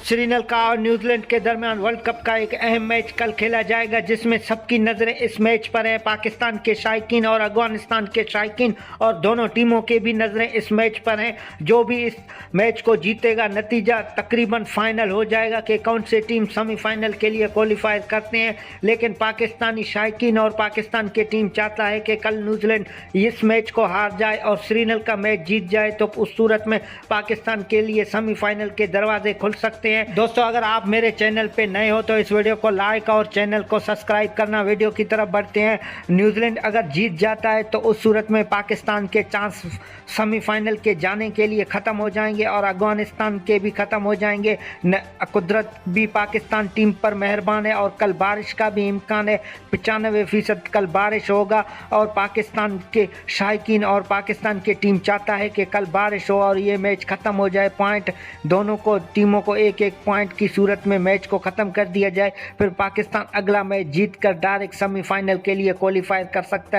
श्रीलंका और न्यूजीलैंड के दरमियान वर्ल्ड कप का एक अहम मैच कल खेला जाएगा, जिसमें सबकी नज़रें इस मैच पर है। पाकिस्तान के शायकीन और अफगानिस्तान के शायकीन और दोनों टीमों के भी नज़रें इस मैच पर हैं। जो भी इस मैच को जीतेगा, नतीजा तकरीबन फाइनल हो जाएगा कि कौन सी टीम सेमीफाइनल के लिए क्वालिफाई करते हैं। लेकिन पाकिस्तानी शायकीन और पाकिस्तान की टीम चाहता है कि कल न्यूजीलैंड इस मैच को हार जाए और श्रीलंका मैच जीत जाए, तो उस सूरत में पाकिस्तान के लिए सेमीफाइनल के दरवाजे खुल सकते हैं। दोस्तों, अगर आप मेरे चैनल पे नए हो तो इस वीडियो को लाइक और चैनल को सब्सक्राइब करना। वीडियो की तरफ बढ़ते हैं। न्यूजीलैंड अगर जीत जाता है तो उस सूरत में पाकिस्तान के चांस सेमीफाइनल के जाने के लिए ख़त्म हो जाएंगे और अफगानिस्तान के भी ख़त्म हो जाएंगे। कुदरत भी पाकिस्तान टीम पर मेहरबान है और कल बारिश का भी इम्कान है। 95% कल बारिश होगा और पाकिस्तान के शायकीन और पाकिस्तान की टीम चाहता है कि कल बारिश हो और ये मैच ख़त्म हो जाए। पॉइंट दोनों को टीमों को एक एक पॉइंट की सूरत में मैच को ख़त्म कर दिया जाए, फिर पाकिस्तान अगला मैच जीतकर डायरेक्ट सेमीफाइनल के लिए क्वालिफाई कर सकता है।